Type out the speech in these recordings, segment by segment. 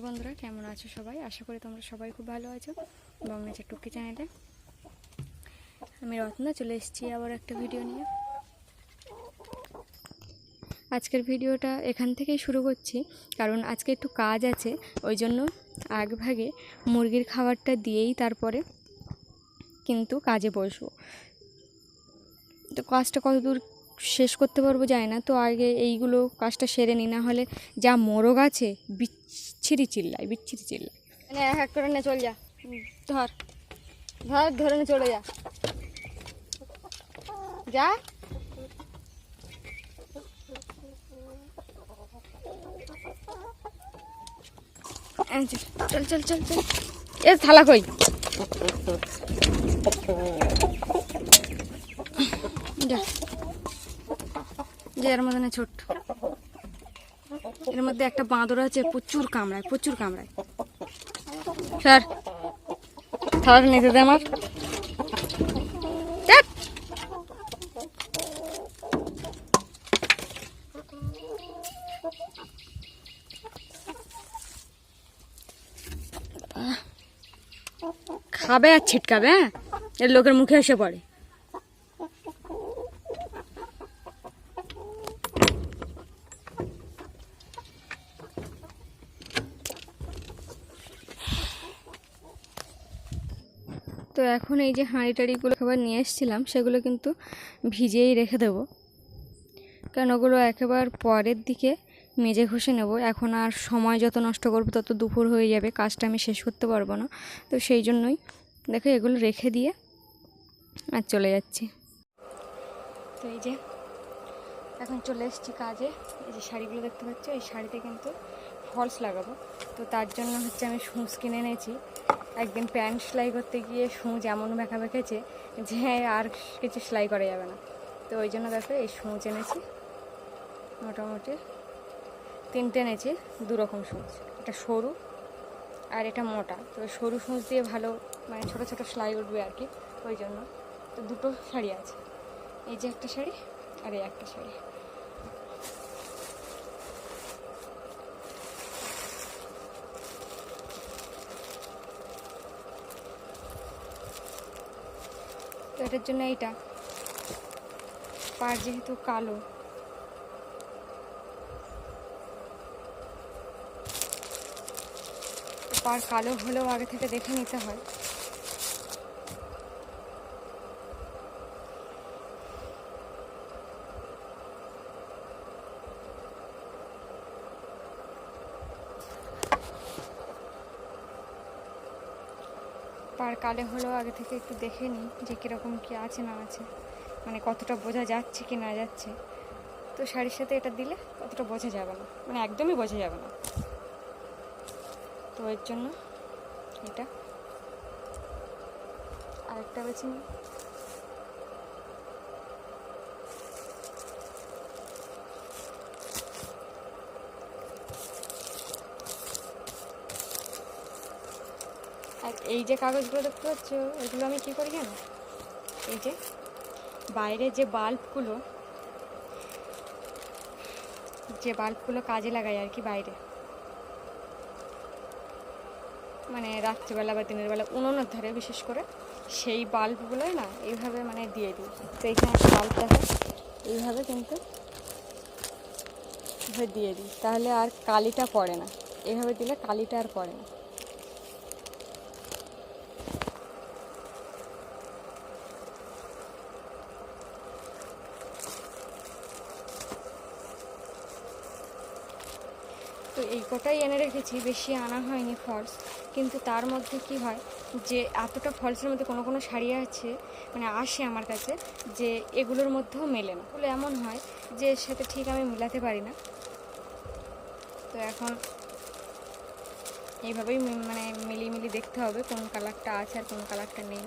বন্ধুরা কেমন আছো সবাই? আশা করি তোমরা সবাই খুব ভালো আছো। বংনেচার টুকি চ্যানেলে আমি রত্না চলে এসেছি আবার একটা ভিডিও নিয়ে। আজকের ভিডিওটা এখান থেকেই শুরু করছি, কারণ আজকে একটু কাজ আছে, ওই জন্য আগভাগে মুরগির খাবারটা দিয়েই তারপরে কিন্তু কাজে বসবো। তো কাজটা কতদূর শেষ করতে পারবো জানি না, তো আগে এইগুলো কাজটা সেরে নিই, না হলে যা মোরগ আছে বিচ্ছিরি চিল্লায়। এক করে নে, চল যা, ধর ধর ধরে নে, চলে যা যা। চল চল চল চল, এ থালা কই? যা, যে এর মধ্যে ছোট্ট, এর মধ্যে একটা বাঁদর আছে, প্রচুর কামড়ায়। স্যার থালাটা নিতে দে আমার। খাবে আর ছিটকাবে, হ্যাঁ, এর লোকের মুখে এসে পড়ে। তো এখন এই যে হাঁড়ি টাড়িগুলো খাবার নিয়ে এসেছিলাম, সেগুলো কিন্তু ভিজিয়েই রেখে দেবো, কারণ ওগুলো একেবারে পরের দিকে মেজে ঘষে নেব। এখন আর সময় যত নষ্ট করবো তত দুপুর হয়ে যাবে, কাজটা আমি শেষ করতে পারবো না। তো সেই জন্যই দেখো এগুলো রেখে দিয়ে আর চলে যাচ্ছি। তো এই যে এখন চলে এসেছি কাজে। এই যে শাড়িগুলো দেখতে পাচ্ছ, এই শাড়িতে কিন্তু ফলস লাগাবো। তো তার জন্য হচ্ছে আমি সূচ কিনে এনেছি। একদিন প্যান্ট সেলাই করতে গিয়ে সূচ এমন বেঁকা বেঁকেছে যে আর কিছু সেলাই করা যাবে না। তো ওই জন্য দেখো এই সূচ এনেছি, মোটামুটি 3টে এনেছি, 2 রকম সূচ, এটা সরু আর এটা মোটা। তো সরু সূচ দিয়ে ভালো মানে ছোটো ছোটো সেলাই উঠবে আর কি, ওই জন্য। তো 2টো শাড়ি আছে, এই যে একটা শাড়ি আর এই একটা শাড়ি। তো এটার জন্য এইটা পাড় যেহেতু কালো, পাড় কালো হলেও আগে থেকে দেখে নিতে হয়। পাড় কালো হলেও আগে থেকে একটু দেখে নিই যে কীরকম কী আছে না আছে, মানে কতটা বোঝা যাচ্ছে কি না যাচ্ছে। তো শাড়ির সাথে এটা দিলে কতটা বোঝা যাবে না, মানে একদমই বোঝা যাবে না। তো এর জন্য এটা আরেকটা বেছে নিই। আর এই যে কাগজগুলো দেখতে পাচ্ছ, এগুলো আমি কী করি জানো? এই যে বাইরে যে বাল্বগুলো কাজে লাগাই আর কি, বাইরে মানে রাত্রিবেলা বা দিনের বেলা উনুনের ধারে বিশেষ করে, সেই বাল্বগুলোই না এইভাবে মানে দিয়ে দিই। তো এইখানে একটা বাল্ব দেখো, এইভাবে কিন্তু দিয়ে দিই, তাহলে আর কালিটা পড়ে না। এইভাবে দিলে কালিটা আর পড়ে না। তো এই কটাই এনে রেখেছি, বেশি আনা হয়নি ফলস। কিন্তু তার মধ্যে কি হয় যে এতটা ফলসের মধ্যে কোনো কোনো শাড়ি আছে মানে আসে আমার কাছে, যে এগুলোর মধ্যেও মেলে না। এগুলো এমন হয় যে এর সাথে ঠিক আমি মেলাতে পারি না। তো এখন এইভাবেই মানে মিলিয়ে দেখতে হবে কোন কালারটা আছে আর কোন কালারটা নেই।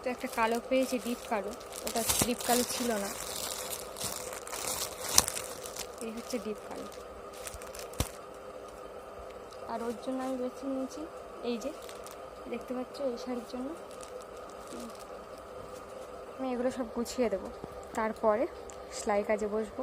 তো একটা কালো পেয়েছি, ডিপ কালো, ওটা ডিপ কালো ছিল না, এই হচ্ছে ডিপ কালো। আর ওর জন্য আমি বেছে নিয়েছি এই যে দেখতে পাচ্ছ, এই শাড়ির জন্য আমি এগুলো সব গুছিয়ে দেবো, তারপরে সেলাই কাজে বসবো।